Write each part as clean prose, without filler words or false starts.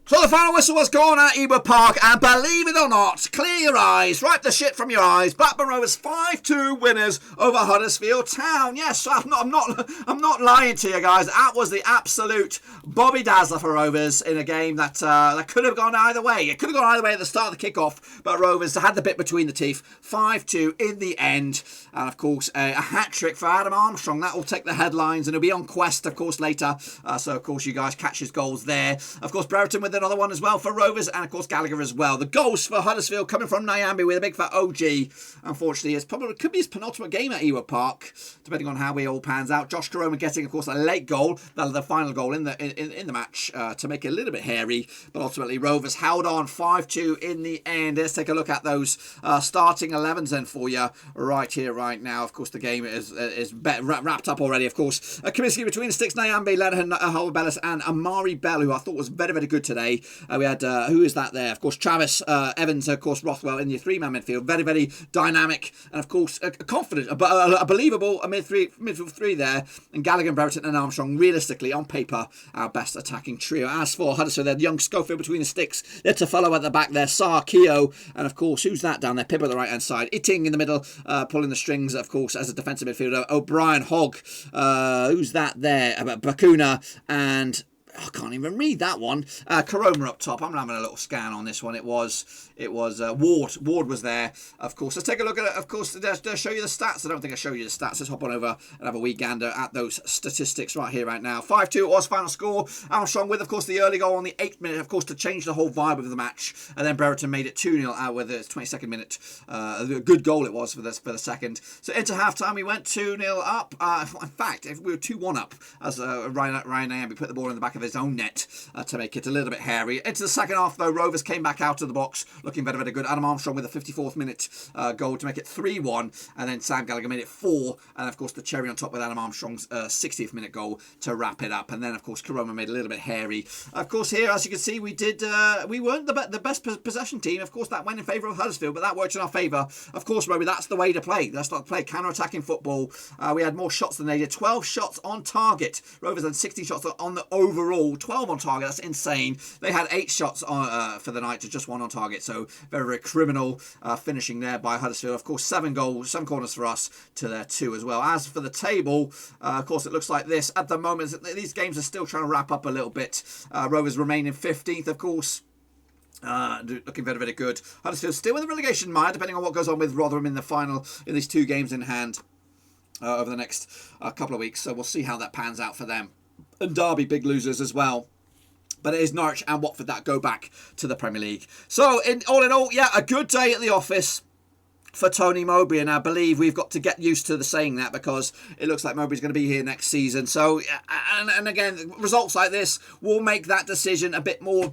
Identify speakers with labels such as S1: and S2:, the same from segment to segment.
S1: So the final whistle was gone at Ewood Park, and believe it or not, clear your eyes, wipe the shit from your eyes. Blackburn Rovers 5-2 winners over Huddersfield Town. Yes, I'm not lying to you guys. That was the absolute Bobby Dazzler for Rovers in a game that could have gone either way. It could have gone either way at the start of the kickoff, but Rovers had the bit between the teeth. 5-2 in the end, and of course a hat-trick for Adam Armstrong. That will take the headlines, and he'll be on Quest, of course, later. So of course you guys catch his goals there. Of course Brereton with another one as well for Rovers, and of course Gallagher as well. The goals for Huddersfield coming from Nyambe with a big fat OG. Unfortunately, it could be his penultimate game at Ewood Park, depending on how we all pans out. Josh Koroma getting, of course, a late goal, the final goal in the match to make it a little bit hairy, but ultimately Rovers held on 5-2 in the end. Let's take a look at those starting 11s then for you right here, right now. Of course, the game is wrapped up already. Of course, a Kaminsky between the sticks, Nyambe, Lenihan, Howard-Bellis, and Amari Bell, who I thought was very, very good today. We had, who is that there? Of course, Travis, Evans, of course, Rothwell in the three-man midfield. Very, very dynamic, and of course, confident, a believable midfield three there. And Gallagher and Brereton and Armstrong, realistically, on paper, our best attacking trio. As for Huddersfield, they had young Schofield between the sticks. They had to follow at the back there, Saar, Keogh, and of course, who's that down there? Pippa on the right-hand side. Itting in the middle, pulling the strings, of course, as a defensive midfielder. O'Brien, Hogg, who's that there? Bakuna, and I can't even read that one. Koroma up top. I'm having a little scan on this one. It was Ward. Ward was there, of course. Let's take a look at it. Of course, did I show you the stats? I don't think I showed you the stats. Let's hop on over and have a wee gander at those statistics right here, right now. 5-2 was final score. Armstrong with, of course, the early goal on the 8th minute, of course, to change the whole vibe of the match. And then Brereton made it 2-0 out with the 22nd minute. A good goal it was for the second. So into half-time, we went 2-0 up. In fact, if we were 2-1 up, as Ryan Nyambe put the ball in the back of his own net to make it a little bit hairy. Into the second half, though, Rovers came back out of the box looking very, very good. Adam Armstrong with a 54th minute goal to make it 3-1, and then Sam Gallagher made it 4, and of course the cherry on top with Adam Armstrong's 60th minute goal to wrap it up. And then of course Koroma made it a little bit hairy. Of course here, as you can see, we weren't the best possession team. Of course that went in favour of Huddersfield, but that worked in our favour. Of course, Roby, that's the way to play. That's not play counter-attacking football. We had more shots than they did. 12 shots on target. Rovers had 16 shots on the overall. 12 on target. That's insane. They had 8 shots on for the night to just 1 on target. So very, very criminal finishing there by Huddersfield. Of course, 7 goals, 7 corners for us to their 2 as well. As for the table, of course, it looks like this at the moment. These games are still trying to wrap up a little bit. Rovers remain in 15th, of course. Looking very, very good. Huddersfield still in the relegation mire, depending on what goes on with Rotherham in the final in these 2 games in hand over the next couple of weeks. So we'll see how that pans out for them. And Derby, big losers as well. But it is Norwich and Watford that go back to the Premier League. So, all in all, yeah, a good day at the office for Tony Mowbray, and I believe we've got to get used to saying that, because it looks like Mowbray's going to be here next season. So, and again, results like this will make that decision a bit more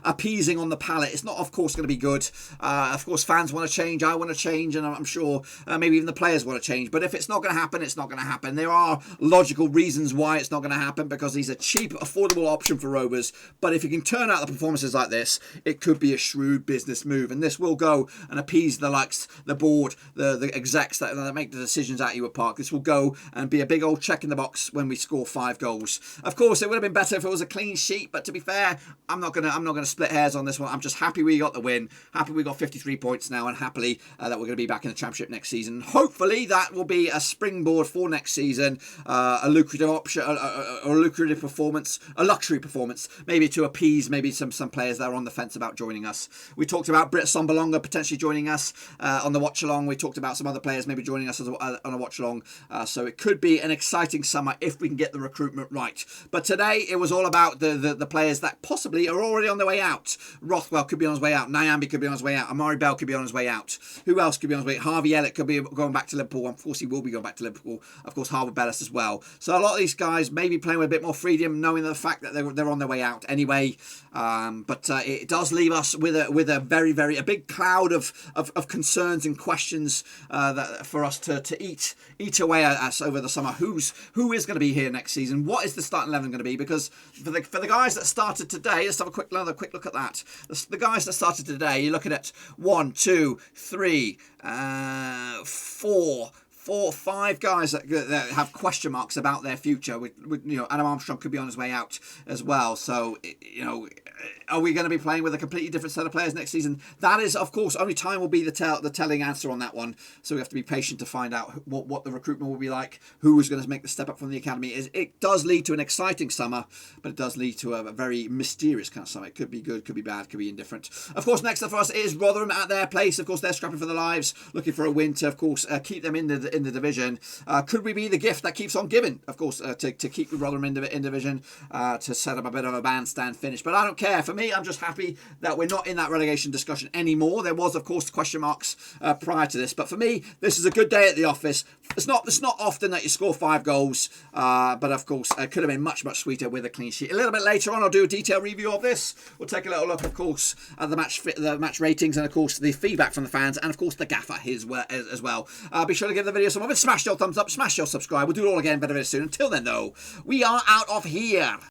S1: appeasing on the palate. It's not, of course, going to be good. Of course, fans want to change. I want to change, and I'm sure maybe even the players want to change. But if it's not going to happen, it's not going to happen. There are logical reasons why it's not going to happen, because he's a cheap, affordable option for Rovers. But if he can turn out the performances like this, it could be a shrewd business move, and this will go and appease the likes, the board, the execs that make the decisions at Ewood Park. This will go and be a big old check in the box when we score 5 goals. Of course, it would have been better if it was a clean sheet, but to be fair, I'm not gonna split hairs on this one. I'm just happy we got the win. Happy we got 53 points now, and happily that we're going to be back in the Championship next season. Hopefully, that will be a springboard for next season, a lucrative option, or a lucrative performance, a luxury performance, maybe to appease maybe some players that are on the fence about joining us. We talked about Britt Sombalonga potentially joining us on the watch along. We talked about some other players maybe joining us on a watch along. So it could be an exciting summer if we can get the recruitment right. But today it was all about the players that possibly are already on their way out. Rothwell could be on his way out. Nyambe could be on his way out. Amari Bell could be on his way out. Who else could be on his way out? Harvey Elliott could be going back to Liverpool. Of course, he will be going back to Liverpool. Of course, Howard-Bellis as well. So a lot of these guys may be playing with a bit more freedom, knowing the fact that they're on their way out anyway. But it does leave us with a very, very big cloud of concerns and questions that for us to eat away at us over the summer. Who is going to be here next season? What is the starting 11 going to be? Because for the guys that started today, let's have another quick look at that. The guys that started today, you're looking at 1, 2, 3, 4, 4 or 5 guys that have question marks about their future. With Adam Armstrong could be on his way out as well. So are we going to be playing with a completely different set of players next season? That is, of course, only time will be the telling answer on that one. So we have to be patient to find out what the recruitment will be like, who is going to make the step up from the academy. It does lead to an exciting summer, but it does lead to a very mysterious kind of summer. It could be good, could be bad, could be indifferent. Of course, next up for us is Rotherham at their place. Of course, they're scrapping for their lives, looking for a win to, of course, keep them in the division. Could we be the gift that keeps on giving? Of course, to keep Rotherham in division, to set up a bit of a bandstand finish. But I don't care. For me, I'm just happy that we're not in that relegation discussion anymore. There was, of course, question marks prior to this, but for me, this is a good day at the office. It's not often that you score 5 goals, but of course, it could have been much sweeter with a clean sheet. A little bit later on, I'll do a detailed review of this. We'll take a little look, of course, at the match ratings, and of course the feedback from the fans, and of course the gaffer as well. Be sure to give the video some love, smash your thumbs up, smash your subscribe. We'll do it all again very soon. Until then, though, we are out of here.